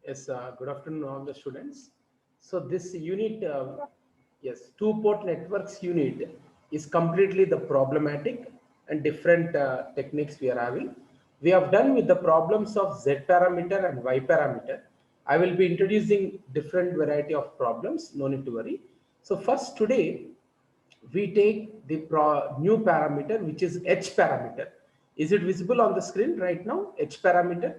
Yes, good afternoon, all the students. So this unit, yes, two-port networks unit is completely the problematic and different techniques we are having. We have done with the problems of Z parameter and Y parameter. I will be introducing different variety of problems, no need to worry. So first today, we take the new parameter, which is H parameter. Is it visible on the screen right now, H parameter?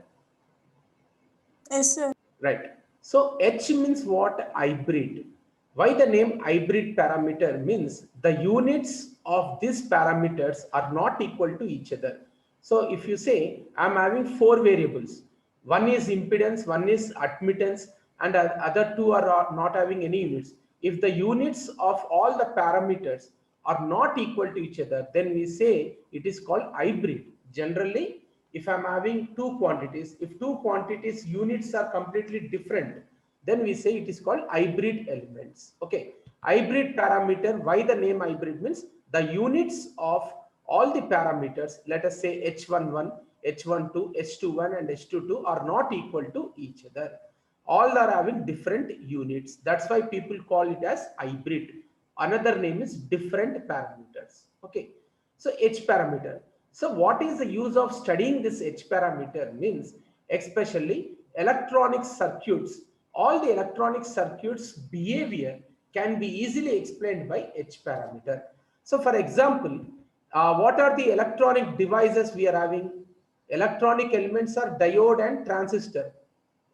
Yes, sir. Right. So H means what? Hybrid. Why the name hybrid parameter means the units of these parameters are not equal to each other. So if you say I'm having four variables, one is impedance, one is admittance, and other two are not having any units. If the units of all the parameters are not equal to each other, then we say it is called hybrid. Generally, if I'm having two quantities, if two quantities units are completely different, then we say it is called hybrid elements. Okay, hybrid parameter, why the name hybrid means the units of all the parameters, let us say h11, h12, h21 and h22 are not equal to each other. All are having different units. That's why people call it as hybrid. Another name is different parameters. Okay, so H parameter. So what is the use of studying this H parameter means, especially electronic circuits, all the electronic circuits behavior can be easily explained by H parameter. So for example, what are the electronic devices we are having? Electronic elements are diode and transistor.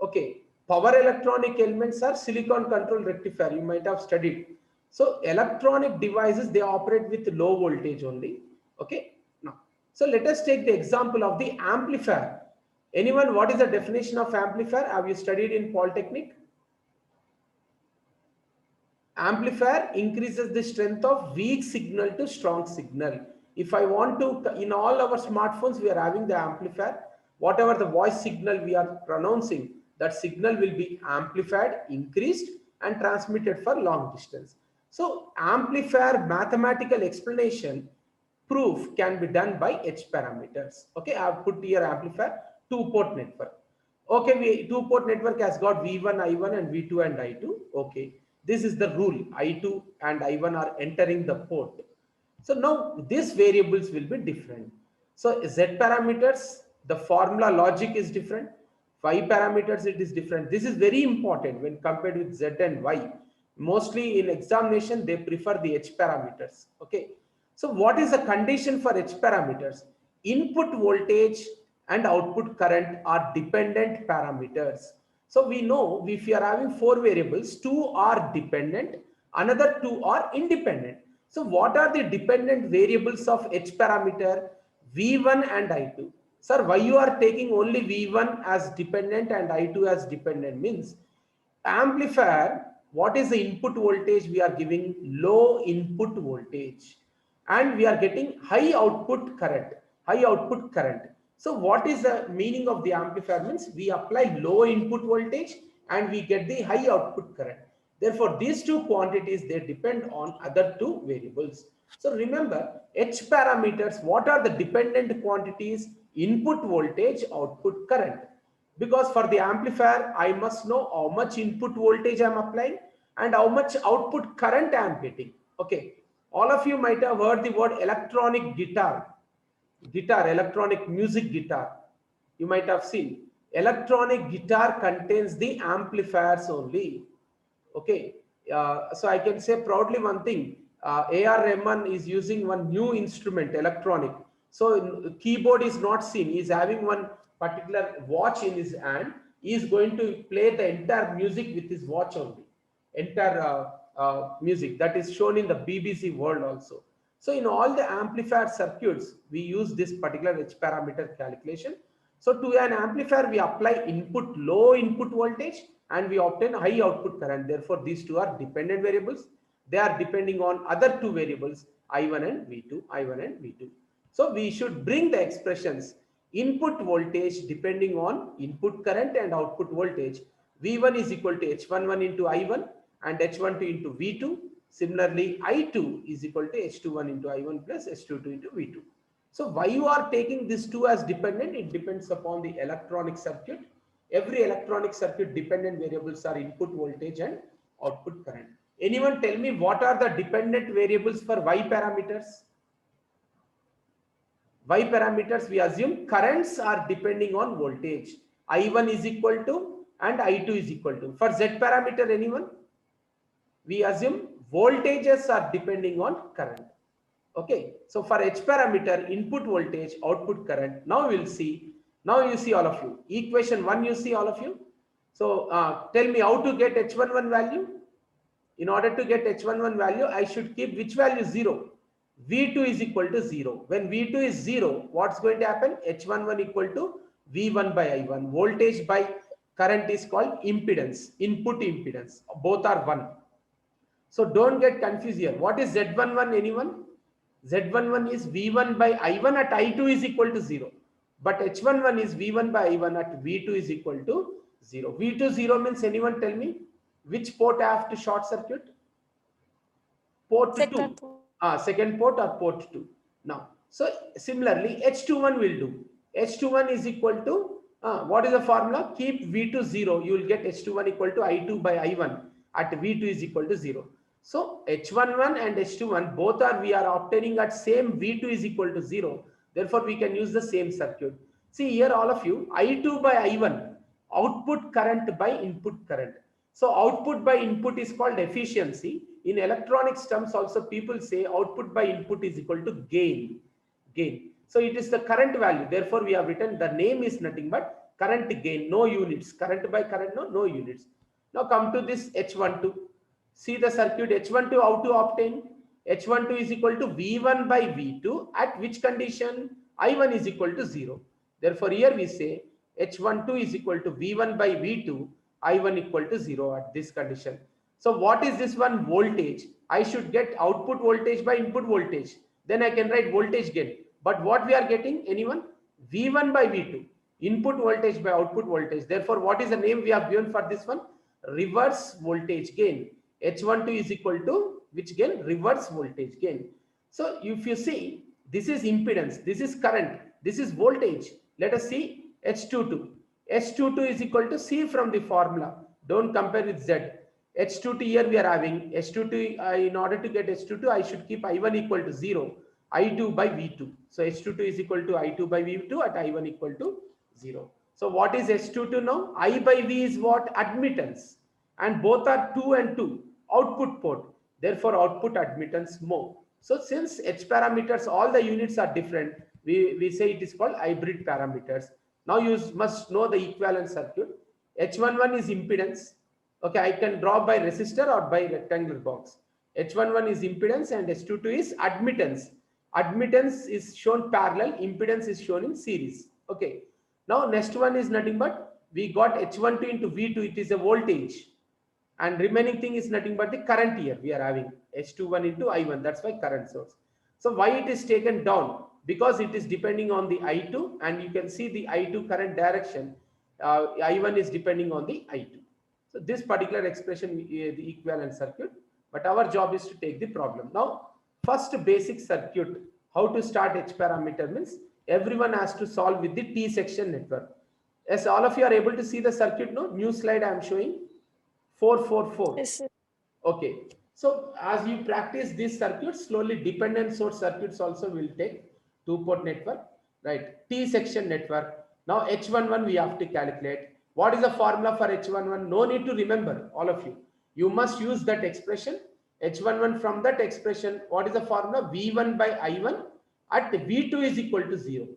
Okay, power electronic elements are silicon control rectifier. You might have studied. So electronic devices, they operate with low voltage only. Okay, now, so let us take the example of the amplifier. Anyone, what is the definition of amplifier? Have you studied in Polytechnic? Amplifier increases the strength of weak signal to strong signal. If I want to, in all our smartphones we are having the amplifier, whatever the voice signal we are pronouncing, that signal will be amplified, increased and transmitted for long distance. So amplifier mathematical explanation proof can be done by H parameters. Okay, I have put here amplifier two-port network. Okay, we two-port network has got V1, I1 and V2 and I2. Okay, this is the rule. I2 and I1 are entering the port. So now these variables will be different. So Z parameters, the formula logic is different. Y parameters, it is different. This is very important when compared with Z and Y. Mostly in examination, they prefer the H parameters. Okay. So what is the condition for H parameters? Input voltage and output current are dependent parameters. So we know if you are having four variables, two are dependent, another two are independent. So what are the dependent variables of H parameter? V1 and I2. Sir, why you are taking only V1 as dependent and I2 as dependent means amplifier, what is the input voltage we are giving? Low input voltage and we are getting high output current, so what is the meaning of the amplifier means we apply low input voltage and we get the high output current. Therefore these two quantities, they depend on other two variables. So remember H parameters, what are the dependent quantities? Input voltage, output current. Because for the amplifier I must know how much input voltage I am applying and how much output current I am getting. Okay, all of you might have heard the word electronic guitar, electronic music guitar. You might have seen electronic guitar contains the amplifiers only. Okay, so I can say proudly one thing, AR Rahman is using one new instrument, electronic. So keyboard is not seen. He is having one particular watch in his hand. He is going to play the entire music with his watch only. Entire music that is shown in the BBC World also. So in all the amplifier circuits, we use this particular H parameter calculation. So to an amplifier, we apply low input voltage and we obtain high output current. Therefore, these two are dependent variables. They are depending on other two variables, I1 and V2, I1 and V2. So we should bring the expressions input voltage depending on input current and output voltage. V1 is equal to H11 into I1 and H12 into V2. Similarly, I2 is equal to H21 into I1 plus H22 into V2. So why you are taking these two as dependent? It depends upon the electronic circuit, Every electronic circuit dependent variables are input voltage and output current. Anyone tell me what are the dependent variables for Y parameters? Y parameters, we assume currents are depending on voltage. I1 is equal to and I2 is equal to. For Z parameter, anyone? We assume voltages are depending on current. Okay, so for H parameter, input voltage, output current. Now we'll see. Now you see all of you. Equation 1 you see all of you. So tell me how to get H11 value. In order to get H11 value, I should keep which value? 0. V2 is equal to 0. When V2 is 0, what's going to happen? H11 equal to V1 by I1. Voltage by current is called impedance, input impedance. Both are 1. So don't get confused here. What is Z11? Anyone? Z11 is V1 by I1 at I2 is equal to 0. But H11 is V1 by I1 at V2 is equal to 0. V2 0 means, anyone tell me which port I have to short circuit? Port 2. Second port or port 2. Now, so similarly, H21 will do. H21 is equal to, what is the formula? Keep V2 0. You will get H21 equal to I2 by I1 at V2 is equal to 0. So H11 and H21 both we are obtaining at same V2 is equal to 0. Therefore, we can use the same circuit. See here, all of you, I2 by I1, output current by input current. So output by input is called efficiency. In electronics terms also, people say output by input is equal to gain. So it is the current value. Therefore, we have written the name is nothing but current gain, no units. Current by current, no units. Now come to this H12. See the circuit H12, how to obtain? H12 is equal to V1 by V2 at which condition? I1 is equal to 0. Therefore, here we say H12 is equal to V1 by V2, I1 equal to 0 at this condition. So what is this one? Voltage. I should get output voltage by input voltage. Then I can write voltage gain. But what we are getting? Anyone? V1 by V2. Input voltage by output voltage. Therefore, what is the name we have given for this one? Reverse voltage gain. H12 is equal to which gain? Reverse voltage gain. So if you see, this is impedance, this is current, this is voltage. Let us see H22. H22 is equal to, see from the formula. Don't compare with Z. H22 here we are having H22. In order to get H22, I should keep I1 equal to 0. I2 by V2. So H22 is equal to I2 by V2 at I1 equal to 0. So what is H22 now? I by V is what? Admittance. And both are 2 and 2. Output port. Therefore, output admittance more. So since H parameters, all the units are different, we say it is called hybrid parameters. Now you must know the equivalent circuit. H11 is impedance. Okay, I can draw by resistor or by rectangular box. H11 is impedance and H22 is admittance. Admittance is shown parallel, impedance is shown in series. Okay. Now next one is nothing but we got H12 into V2, it is a voltage. And remaining thing is nothing but the current here. We are having H21 into I1. That's why current source. So why it is taken down? Because it is depending on the I2 and you can see the I2 current direction. I1 is depending on the I2. So this particular expression, the equivalent circuit, but our job is to take the problem. Now, first basic circuit, how to start H parameter means everyone has to solve with the T section network. As all of you are able to see the circuit, no? New slide I am showing. 444. Yes, sir. Okay. So as you practice this circuit, slowly dependent source circuits also will take 2-port network, right? T section network. Now H11 we have to calculate. What is the formula for H11? No need to remember, all of you. You must use that expression. H11 from that expression, what is the formula? V1 by I1 at V2 is equal to 0.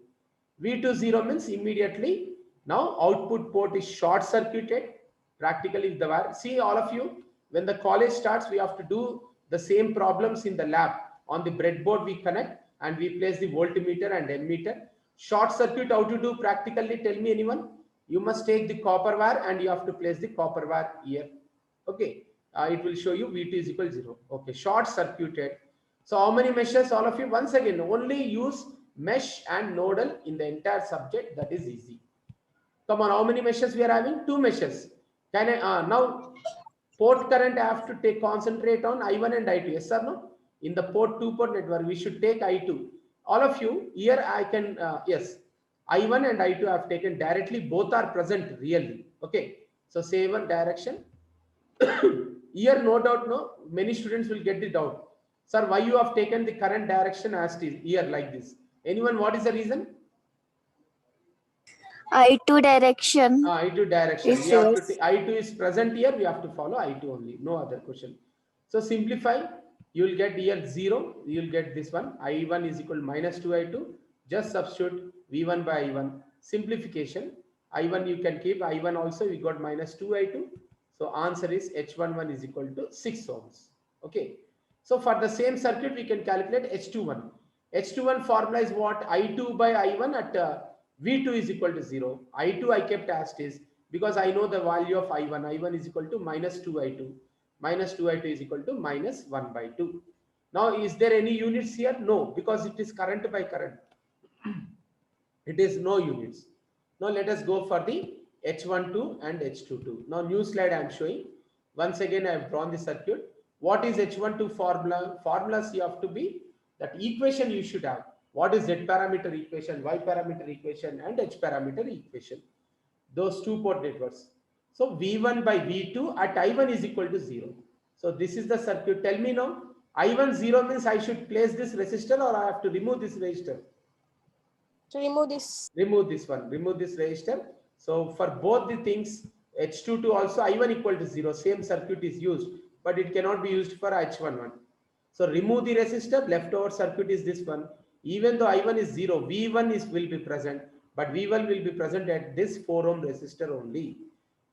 V2 0 means immediately now output port is short circuited. Practically the wire. See all of you, when the college starts, we have to do the same problems in the lab. On the breadboard we connect and we place the voltmeter and ammeter. Short circuit, how to do practically? Tell me anyone. You must take the copper wire and you have to place the copper wire here. Okay. It will show you V2 is equal to 0. Okay. Short circuited. So how many meshes? All of you, once again, only use mesh and nodal in the entire subject. That is easy. Come on, how many meshes we are having? 2 meshes. Can I, now port current I have to concentrate on I1 and I2. Yes or no? In the port 2-port network, we should take I2. All of you here I can, yes, I1 and I2 I have taken directly. Both are present really. Okay, so say one direction. Here no doubt, no, many students will get the doubt, sir, why you have taken the current direction as it is here like this? Anyone, what is the reason? I2 direction I2 direction. is We have to yours. I2 is present here. We have to follow I2 only. No other question. So simplify. You will get here 0. You will get this one. I1 is equal to minus 2 I2. Just substitute V1 by I1. Simplification. I1 you can keep. I1 also we got minus 2 I2. So answer is H11 is equal to 6 ohms. Okay. So for the same circuit we can calculate H21. H21 formula is what? I2 by I1 at V2 is equal to 0. I2 I kept as it is because I know the value of I1. I1 is equal to minus 2I2. Minus 2I2 is equal to minus 1 by 2. Now, is there any units here? No, because it is current by current. It is no units. Now, let us go for the H12 and H22. Now, new slide I am showing. Once again, I have drawn the circuit. What is H12 formula? Formulas you have to be, that equation you should have. What is Z parameter equation, Y parameter equation, and H parameter equation? Those two port networks. So V1 by V2 at I1 is equal to 0. So this is the circuit. Tell me now, I1 0 means I should place this resistor or I have to remove this resistor? To remove this. Remove this one, remove this resistor. So for both the things, H22 also I1 equal to 0, same circuit is used, but it cannot be used for H11. So remove the resistor, leftover circuit is this one. Even though I1 is 0, V1 will be present, but V1 will be present at this 4 ohm resistor only.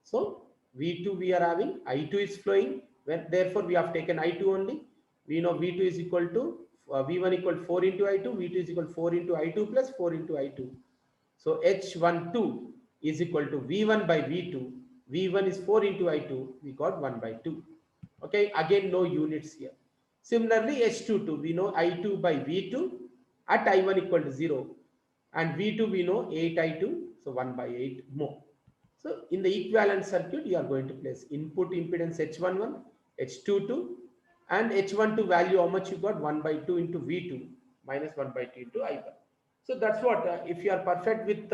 So V2 we are having, I2 is flowing, therefore we have taken I2 only. We know V2 is equal to V1 equal to 4 into I2, V2 is equal to 4 into I2 plus 4 into I2. So H12 is equal to V1 by V2. V1 is 4 into I2, we got 1 by 2. Okay, again no units here. Similarly, H22, we know I2 by V2 at I1 equal to 0. And V2 we know 8I2, so 1 by 8 more. So in the equivalent circuit, you are going to place input impedance H11, H22, and H12 value, how much you got? 1 by 2 into V2 minus 1 by 2 into I1. So that's what, if you are perfect with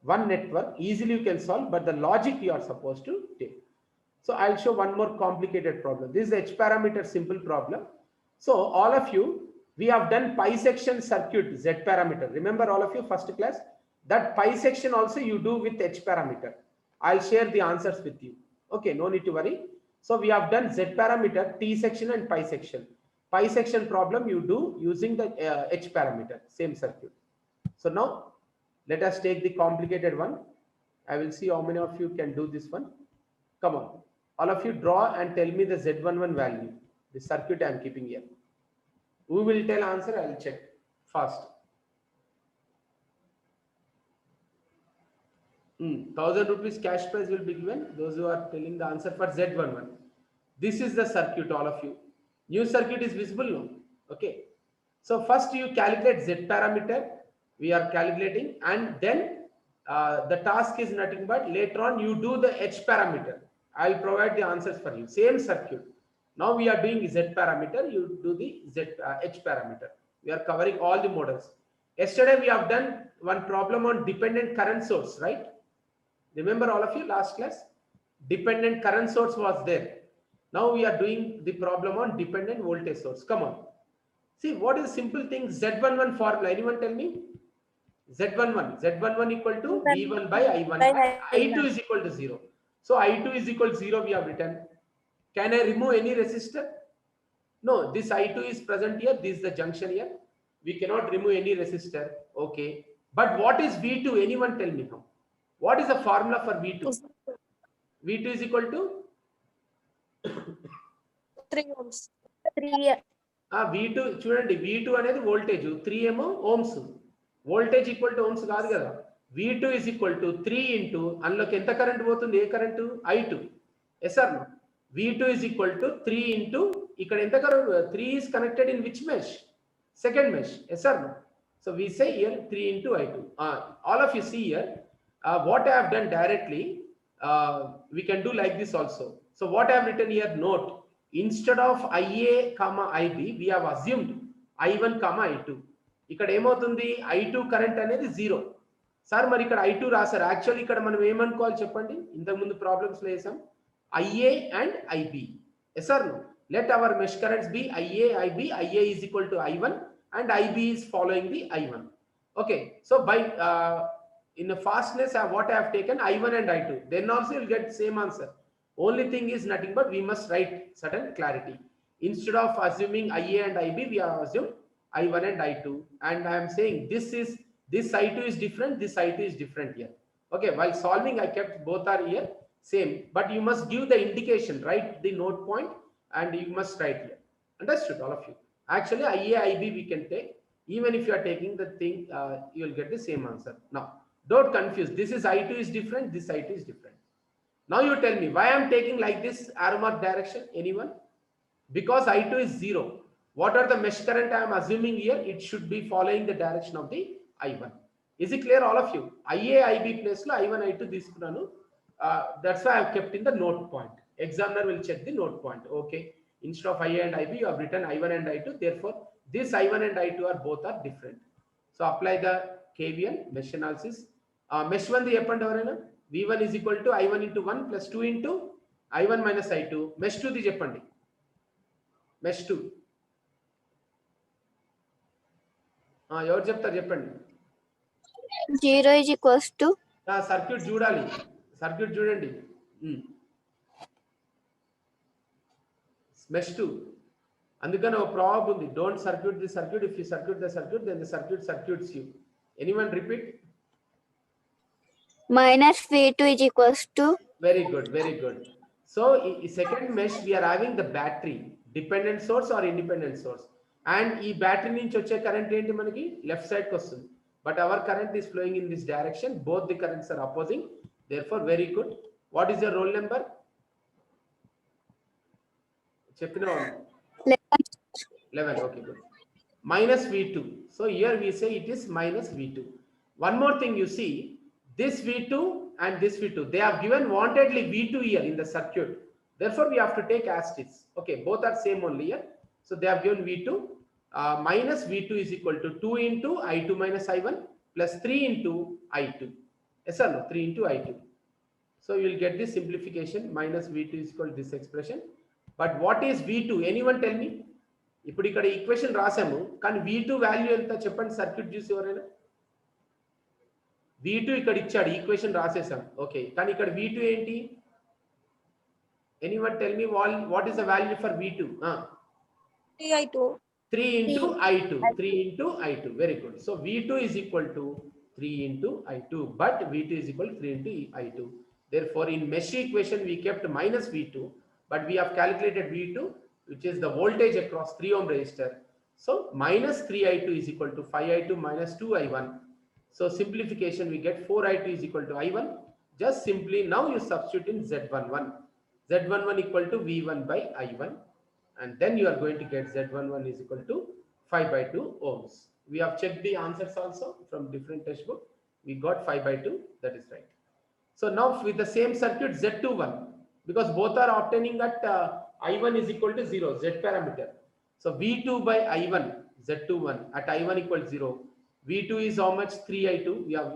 one network, easily you can solve, but the logic you are supposed to take. So I'll show one more complicated problem. This is H parameter simple problem. So all of you, we have done pi section circuit Z parameter. Remember all of you first class? That pi section also you do with H parameter. I'll share the answers with you. Okay, no need to worry. So we have done Z parameter, T section and pi section. Pi section problem you do using the H parameter, same circuit. So now let us take the complicated one. I will see how many of you can do this one. Come on. All of you draw and tell me the Z11 value. The circuit I am keeping here. Who will tell answer? I will check fast. 1000 rupees cash prize will be given. Those who are telling the answer for Z11. This is the circuit, all of you. New circuit is visible now. Okay. So first you calculate Z parameter. We are calculating, and then the task is nothing but later on you do the H parameter. I will provide the answers for you. Same circuit. Now we are doing Z parameter. You do the H parameter. We are covering all the models. Yesterday we have done one problem on dependent current source, right? Remember all of you last class? Dependent current source was there. Now we are doing the problem on dependent voltage source. Come on. See, what is simple thing? Z11 formula. Anyone tell me? Z11 equal to V1 by I1. I2 is equal to 0. So I2 is equal to 0 we have written. Can I remove any resistor? No, this I2 is present here. This is the junction here. We cannot remove any resistor. Okay. But what is V2? Anyone tell me now? What is the formula for V2? V2 is equal to 3 ohms. 3. V2 చూడండి, V2 అనేది voltage, 3 ఏమో ohms. Voltage equal to ohms కాదు కదా. V2 is equal to 3 into అందులోకి ఎంత current పోతుంది? ఏ current? I2. Yes or no? V2 is equal to 3 into ఇక్కడ ఎంత current? 3 is connected in which mesh? Second mesh. Yes or no? So we say here 3 into I2. All of you see here what I have done directly. We can do like this also. So what I have written here, note, instead of IA comma IB, we have assumed I1 comma I2. ఇక్కడ ఏమవుతుంది? I2 current అనేది 0. Sir మరి ఇక్కడ I2 రాశారు. Actually ఇక్కడ మనం ఏమనుకోవాలి చెప్పండి, ఇంతకు ముందు ప్రాబ్లమ్స్ లో వేసాం IA and IB. Yes or no? Let our mesh currents be IA, IB. IA is equal to I1 and IB is following the I1. Okay, so by in the fastness what I have taken I1 and I2, then also you'll get same answer. Only thing is nothing but we must write certain clarity. Instead of assuming IA and IB, we have assumed I1 and I2, and I am saying this I2 is different, this I2 is different here. Okay, while solving I kept both are here same, but you must give the indication, write the note point and you must write here. Understood all of you? Actually IA, IB we can take, even if you are taking the thing you will get the same answer. Now don't confuse, this is I2 is different, this I2 is different. Now you tell me why I am taking like this arrow mark direction, anyone? Because I2 is 0. What are the mesh current I am assuming here? It should be following the direction of the I1. Is it clear all of you? IA, IB place lo I1, I2 తీసుకున్నాను. That's why I have kept in the note point. Examiner will check the note point. Okay, instead of IA and IB you have written I1 and I2, therefore this I1 and I2 are both are different. So apply the KVL mesh analysis. Mesh 1 the చెప్పండి ఎవరైనా. V1 is equal to I1 into 1 plus 2 into I1 minus I2. Mesh 2 the చెప్పండి. Mesh 2 ఎవరు చెప్తారు చెప్పండి. 0 is equals to circuit చూడాలి, circuit చూడండి. Mesh 2 అందుకని ఒక ప్రాబ్ ఉంది, don't circuit the circuit, if you circuit the circuit then the circuit circuits you. Anyone repeat? minus V2 is equals to. Very good, very good. So in second mesh we are having the battery, dependent source or independent source, and ఈ battery నుంచి వచ్చే current ఏంటి మనకి left side కి వస్తుంది, but our current is flowing in this direction, both the currents are opposing, therefore very good. What is your roll number? చెప్పినా 11. Okay, good. Minus V2, so here we say it is minus V2. One more thing, you see this V2 and this V2, they have given wantedly V2 here in the circuit, therefore we have to take as it is. Okay, both are same only here, so they have given V2 minus V2 is equal to 2 into I2 minus I1 plus 3 into I2. Yes or no? 3 into I2. So you will get this simplification, minus V2 is equal to this expression. But what is V2? Anyone tell me? ఇప్పుడు ఇక్కడ equation రాసాము కానీ V2 value ఎంత చెప్పండి, circuit చూసి ఎవరైనా. V2 ఇక్కడ ఇచ్చాడు, equation రాసేసాం. Okay, కానీ ఇక్కడ V2 ఏంటి? Anyone tell me what is the value for V2? 3i2. 3 into I2. 3 into I2. Very good. So V2 is equal to 3 into I2, but V2 is equal to 3 into I2. Therefore, in mesh equation we kept minus V2, but we have calculated V2, which is the voltage across 3 ohm resistor. So minus 3i2 is equal to 5i2 minus 2i1. So simplification we get 4i2 is equal to I1. Just simply now you substitute in Z11. Z11 equal to V1 by I1. And then you are going to get Z11 is equal to 5 by 2 ohms. We have checked the answers also from different textbook. We got 5 by 2, that is right. So now with the same circuit Z21, because both are obtaining at I1 is equal to 0, Z parameter. So V2 by I1, Z21 at I1 equal to 0. V2 is how much? 3i2, we have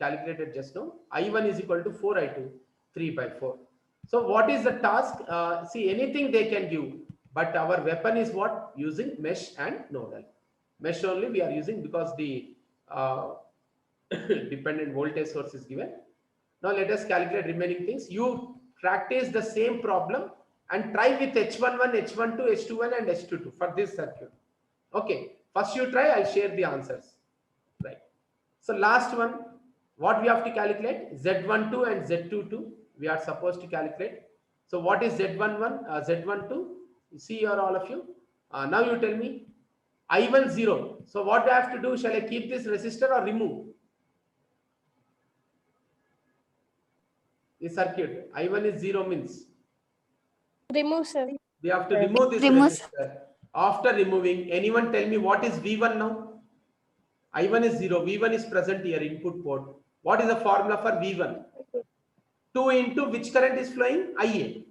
calculated just now. I1 is equal to 4i2, 3 by 4. So what is the task? See, anything they can give, but our weapon is what? Using mesh and nodal. Mesh only we are using because the dependent voltage source is given. Now let us calculate remaining things. You practice the same problem and try with H11, H12, H21 and H22 for this circuit. Okay, first you try, I'll share the answers. Right. So last one, what we have to calculate? Z12 and Z22 we are supposed to calculate. So what is Z11, Z12? You see here all of you. Now you tell me. I1 0. So what I have to do? Shall I keep this resistor or remove the circuit? I1 is 0 means Remove, sir. we have to remove this resistor. After removing, anyone tell me what is V1 now? I1 is 0. V1 is present here, input port. What is the formula for V1? 2 into which current is flowing? IA.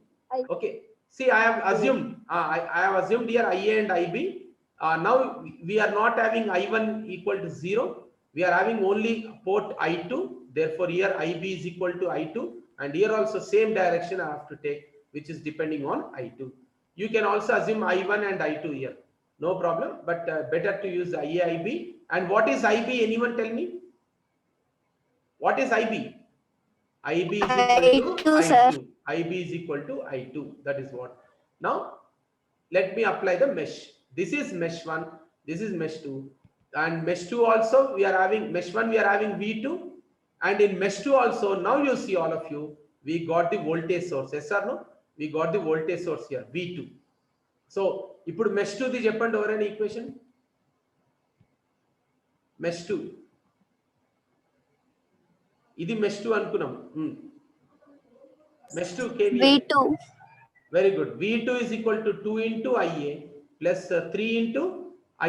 Okay. See, I have assumed I have assumed here IA and IB. Now we are not having I1 equal to 0. We are having only port I2, therefore here IB is equal to I2, and here also same direction I have to take, which is depending on I2. You can also assume I1 and I2 here, no problem, but better to use IA, IB. And what is IB? Anyone tell me? What is IB? IB is equal to I2, sir. I2. IB is equal to I2. That is what. Now, let me apply the mesh. This is mesh 1. This is mesh 2. And mesh 2 also, we are having, mesh 1, we are having V2. And in mesh 2 also, now you see all of you, we got the voltage source. Yes or no? We got the voltage source here, V2. So, ఇప్పుడు mesh 2 the చెప్పండి ఎవరైనా equation. mesh 2. ఇది mesh 2 అనుకున్నాం. mesh 2 KVL. V2. Very good. V2 is equal to 2 into IA plus 3 into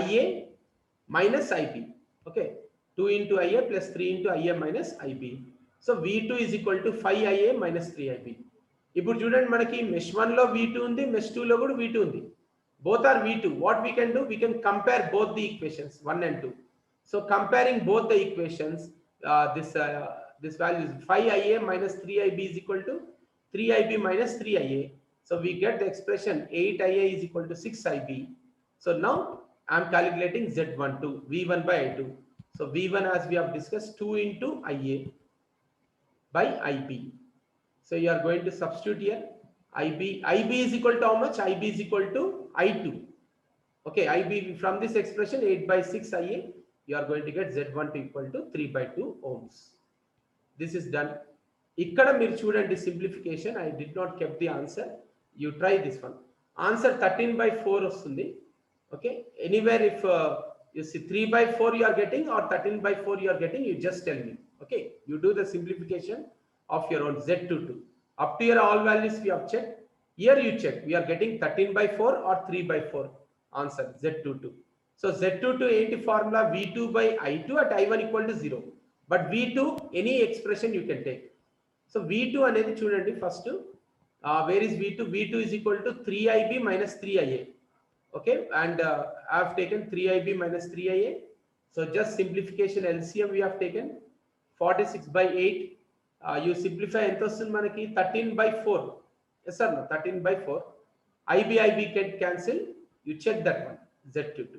IA minus IB. Okay. 2 into IA plus 3 into IA minus IB. So V2 is equal to 5 IA minus 3 IB. ఇప్పుడు చూడండి మనకి mesh 1 లో V2 ఉంది, mesh 2 లో కూడా V2 ఉంది. Both are V2. What we can do? We can compare both the equations 1 and 2. So comparing both the equations, this value is 5 IA minus 3 IB is equal to 3 IB minus 3 IA. So we get the expression 8 IA is equal to 6 IB. So now I am calculating Z12, V1 by I2. So V1, as we have discussed, 2 into IA by IB. So you are going to substitute here. IB is equal to how much? IB is equal to I2. Okay, IB from this expression 8 by 6 IA, you are going to get Z12 equal to 3 by 2 ohms. This is done. Ikkada meer chudandi simplification. I did not keep the answer. You try this one. Answer 13 by 4 vastundi. Okay. Anywhere if you see 3 by 4 you are getting or 13 by 4 you are getting, you just tell me. Okay. You do the simplification of your own Z22. Up to your all values we have checked. Here you check. We are getting 13 by 4 or 3 by 4. Answer Z22. So Z22 ain't formula V2 by I2 at I1 equal to 0. But V2, any expression you can take. So V2 అనేది చూడండి first, where is V2? V2 is equal to 3IB minus 3IA. Okay, and I have taken 3IB minus 3IA. So just simplification LCM we have taken 46 by 8. You simplify ఎంత వస్తుంది మనకి? 13 by 4. Yes or no? 13 by 4. IB can cancel. You check that one. Z22.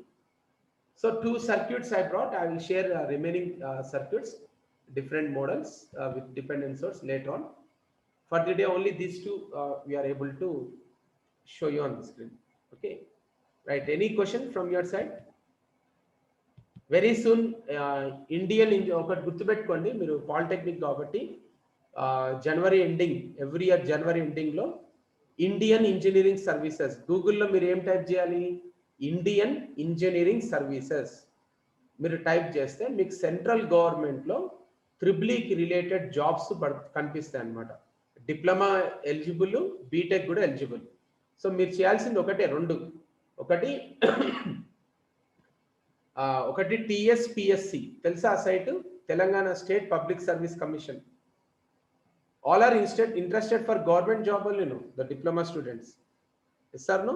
So 2 circuits I brought. I will share remaining circuits, different models with dependent source later on. For the day only these two we are able to show you on the screen. Okay, right? Any question from your side? Very soon Indian ఒకటి గుర్తుపెట్టుకోండి, మీరు polytechnic కాబట్టి జనవరి ending, every year జనవరి ఎండింగ్లో Indian engineering services, గూగుల్లో మీరు ఏం టైప్ చేయాలి? ఇండియన్ ఇంజనీరింగ్ సర్వీసెస్ మీరు టైప్ చేస్తే మీకు సెంట్రల్ గవర్నమెంట్లో త్రిబుల్ఈకి రిలేటెడ్ జాబ్స్ కనిపిస్తాయి అన్నమాట. డిప్లొమా ఎలిజిబుల్, బీటెక్ కూడా ఎలిజిబుల్. సో మీరు చేయాల్సింది రెండు. ఒకటి TSPSC తెలుసా ఆ site? Telangana state public service commission. All are interested for government job only, no? The diploma students. Yes or no?